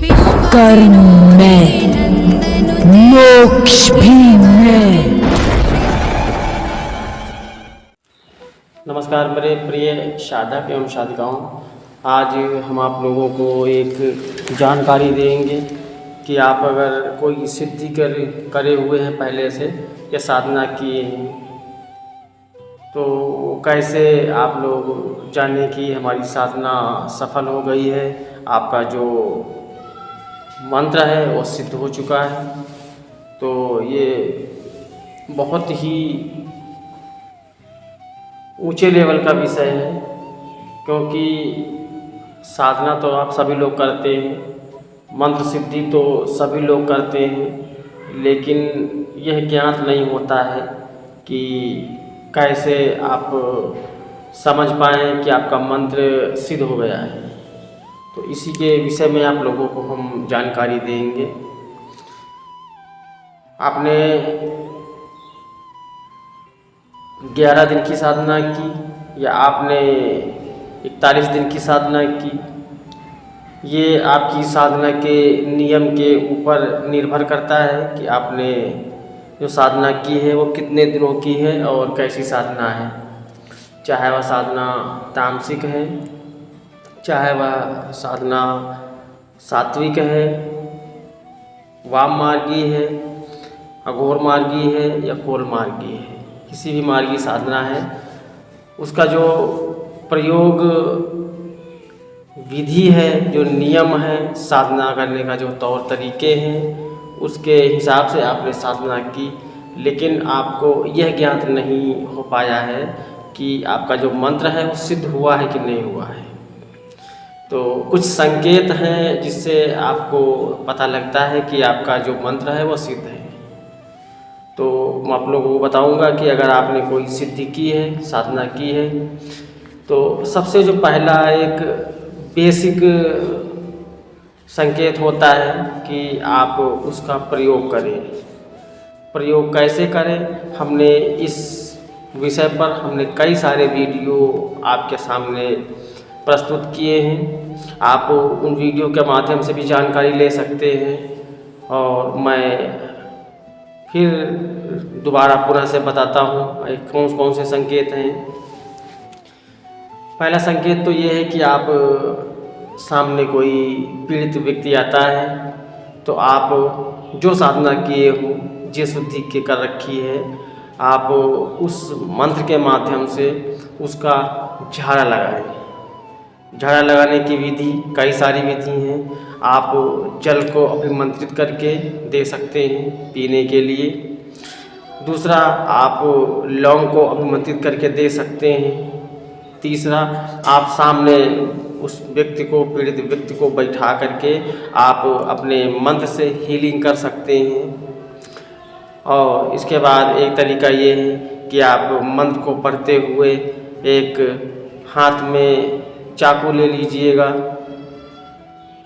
कर्म में, मोक्ष भी में। नमस्कार मेरे प्रिय साधक एवं साधिकाओं, आज हम आप लोगों को एक जानकारी देंगे कि आप अगर कोई सिद्धि करे हुए हैं पहले से या साधना किए हैं तो कैसे आप लोग जाने कि हमारी साधना सफल हो गई है, आपका जो मंत्र है वो सिद्ध हो चुका है। तो ये बहुत ही ऊंचे लेवल का विषय है, क्योंकि साधना तो आप सभी लोग करते हैं, मंत्र सिद्धि तो सभी लोग करते हैं, लेकिन यह ज्ञात नहीं होता है कि कैसे आप समझ पाएँ कि आपका मंत्र सिद्ध हो गया है। तो इसी के विषय में आप लोगों को हम जानकारी देंगे। आपने 11 दिन की साधना की या आपने 41 दिन की साधना की, ये आपकी साधना के नियम के ऊपर निर्भर करता है कि आपने जो साधना की है वो कितने दिनों की है और कैसी साधना है। चाहे वह साधना तामसिक है, चाहे वह साधना सात्विक है, वाम मार्गी है, अघोर मार्गी है या कोल मार्गी है, किसी भी मार्गी साधना है, उसका जो प्रयोग विधि है, जो नियम है, साधना करने का जो तौर तरीके हैं, उसके हिसाब से आपने साधना की। लेकिन आपको यह ज्ञात नहीं हो पाया है कि आपका जो मंत्र है वो सिद्ध हुआ है कि नहीं हुआ है। तो कुछ संकेत हैं जिससे आपको पता लगता है कि आपका जो मंत्र है वो सिद्ध है। तो मैं आप लोगों को बताऊंगा कि अगर आपने कोई सिद्धि की है, साधना की है, तो सबसे जो पहला एक बेसिक संकेत होता है कि आप उसका प्रयोग करें। प्रयोग कैसे करें, हमने इस विषय पर कई सारे वीडियो आपके सामने प्रस्तुत किए हैं। आप उन वीडियो के माध्यम से भी जानकारी ले सकते हैं। और मैं फिर दोबारा पुनः से बताता हूँ कौन कौन से संकेत हैं। पहला संकेत तो ये है कि आप सामने कोई पीड़ित व्यक्ति आता है तो आप जो साधना किए हो, जिस शुद्धि के कर रखी है, आप उस मंत्र के माध्यम से उसका झाड़ा लगाएं। झाड़ा लगाने की विधि कई सारी विधि हैं। आप जल को अभिमंत्रित करके दे सकते हैं पीने के लिए। दूसरा, आप लौंग को अभिमंत्रित करके दे सकते हैं। तीसरा, आप सामने उस व्यक्ति को, पीड़ित व्यक्ति को बैठा करके आप अपने मंत्र से हीलिंग कर सकते हैं। और इसके बाद एक तरीका ये है कि आप मंत्र को पढ़ते हुए एक हाथ में चाकू ले लीजिएगा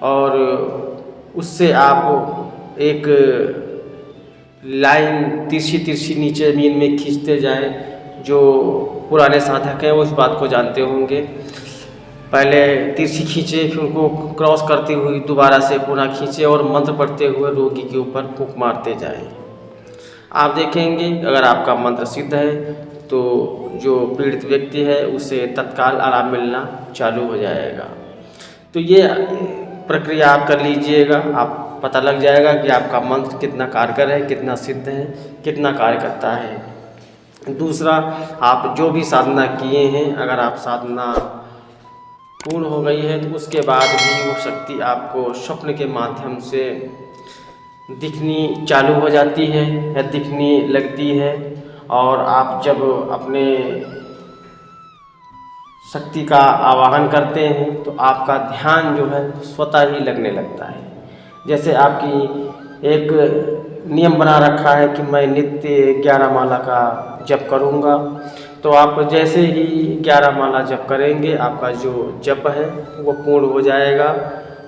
और उससे आप एक लाइन तिरछी तिरछी नीचे ज़मीन में खींचते जाएं। जो पुराने साधक हैं वो इस बात को जानते होंगे। पहले तिरछी खींचे, फिर उनको क्रॉस करती हुई दोबारा से पुनः खींचे और मंत्र पढ़ते हुए रोगी के ऊपर फूंक मारते जाएं। आप देखेंगे अगर आपका मंत्र सिद्ध है तो जो पीड़ित व्यक्ति है उसे तत्काल आराम मिलना चालू हो जाएगा। तो ये प्रक्रिया आप कर लीजिएगा, आप पता लग जाएगा कि आपका मंत्र कितना कारगर है, कितना सिद्ध है, कितना कार्य करता है। दूसरा, आप जो भी साधना किए हैं, अगर आप साधना पूर्ण हो गई है तो उसके बाद भी वो शक्ति आपको स्वप्न के माध्यम से दिखनी चालू हो जाती है या दिखने लगती है। और आप जब अपने शक्ति का आवाहन करते हैं तो आपका ध्यान जो है स्वतः ही लगने लगता है। जैसे आपकी एक नियम बना रखा है कि मैं नित्य 11 माला का जप करूँगा, तो आप जैसे ही 11 माला जप करेंगे आपका जो जप है वो पूर्ण हो जाएगा।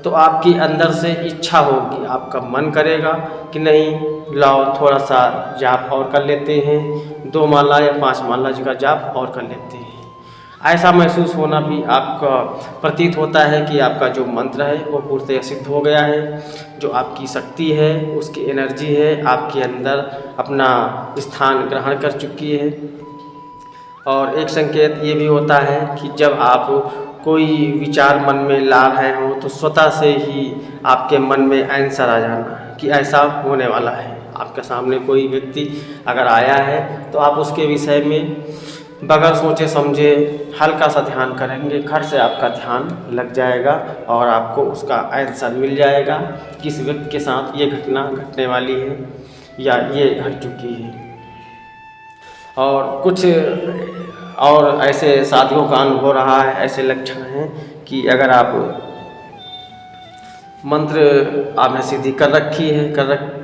तो आपकी अंदर से इच्छा होगी, आपका मन करेगा कि नहीं लाओ थोड़ा सा जाप और कर लेते हैं, 2 माला या 5 माला जी का जाप और कर लेते हैं। ऐसा महसूस होना भी आपका प्रतीत होता है कि आपका जो मंत्र है वो पूर्णतः सिद्ध हो गया है। जो आपकी शक्ति है, उसकी एनर्जी है, आपके अंदर अपना स्थान ग्रहण कर चुकी है। और एक संकेत ये भी होता है कि जब आप कोई विचार मन में ला रहे हो तो स्वतः से ही आपके मन में आंसर आ जाना कि ऐसा होने वाला है। आपके सामने कोई व्यक्ति अगर आया है तो आप उसके विषय में बगैर सोचे समझे हल्का सा ध्यान करेंगे, खट से आपका ध्यान लग जाएगा और आपको उसका आंसर मिल जाएगा। किस व्यक्ति के साथ ये घटना घटने वाली है या ये घट चुकी है। और कुछ और ऐसे साधकों का अनुभव रहा है, ऐसे लक्षण हैं कि अगर आप मंत्र आपने सिद्धि कर रखी है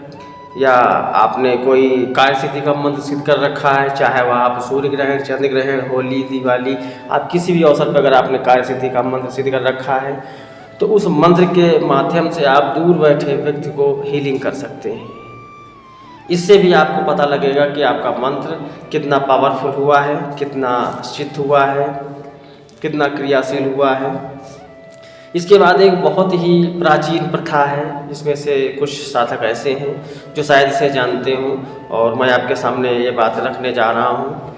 या आपने कोई कार्य सिद्धि का मंत्र सिद्ध कर रखा है, चाहे वह आप सूर्य ग्रहण, चंद्र ग्रहण, होली, दिवाली, आप किसी भी अवसर पर अगर आपने कार्य सिद्धि का मंत्र सिद्ध कर रखा है तो उस मंत्र के माध्यम से आप दूर बैठे व्यक्ति को हीलिंग कर सकते हैं। इससे भी आपको पता लगेगा कि आपका मंत्र कितना पावरफुल हुआ है, कितना सिद्ध हुआ है, कितना क्रियाशील हुआ है। इसके बाद एक बहुत ही प्राचीन प्रथा है, जिसमें से कुछ साधक ऐसे हैं जो शायद इसे जानते हों और मैं आपके सामने ये बात रखने जा रहा हूँ।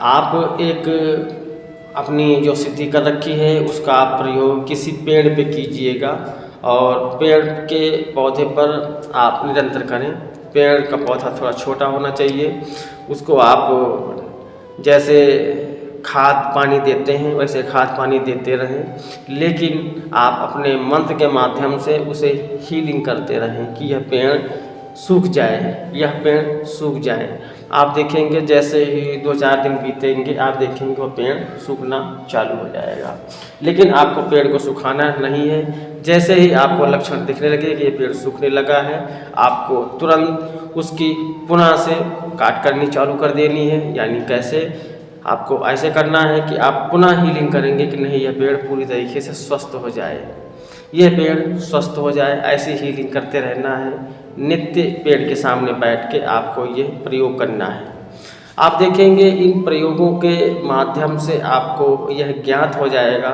आप एक अपनी जो सिद्धि कर रखी है उसका आप प्रयोग किसी पेड़ पे कीजिएगा और पेड़ के पौधे पर आप निरंतर करें। पेड़ का पौधा थोड़ा छोटा होना चाहिए, उसको आप जैसे खाद पानी देते हैं वैसे खाद पानी देते रहें, लेकिन आप अपने मंत्र के माध्यम से उसे हीलिंग करते रहें कि यह पेड़ सूख जाए, यह पेड़ सूख जाए। आप देखेंगे जैसे ही 2-4 दिन बीतेंगे आप देखेंगे वो पेड़ सूखना चालू हो जाएगा। लेकिन आपको पेड़ को सुखाना नहीं है। जैसे ही आपको लक्षण दिखने लगे कि ये पेड़ सूखने लगा है, आपको तुरंत उसकी पुनः से काट करनी चालू कर देनी है। यानी कैसे? आपको ऐसे करना है कि आप पुनः हीलिंग करेंगे कि नहीं, यह पेड़ पूरी तरीके से स्वस्थ हो जाए, यह पेड़ स्वस्थ हो जाए। ऐसे हीलिंग करते रहना है। नित्य पेड़ के सामने बैठ के आपको ये प्रयोग करना है। आप देखेंगे इन प्रयोगों के माध्यम से आपको यह ज्ञात हो जाएगा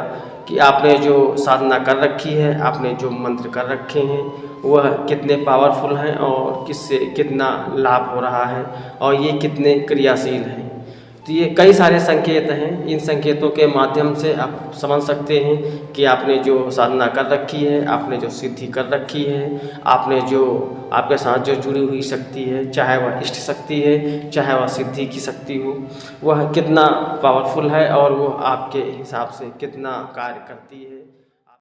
कि आपने जो साधना कर रखी है, आपने जो मंत्र कर रखे हैं वह कितने पावरफुल हैं और किससे कितना लाभ हो रहा है और ये कितने क्रियाशील हैं। तो ये कई सारे संकेत हैं। इन संकेतों के माध्यम से आप समझ सकते हैं कि आपने जो साधना कर रखी है, आपने जो सिद्धि कर रखी है, आपने जो आपके साथ जो जुड़ी हुई शक्ति है, चाहे वह इष्ट शक्ति है, चाहे वह सिद्धि की शक्ति हो, वह कितना पावरफुल है और वो आपके हिसाब से कितना कार्य करती है।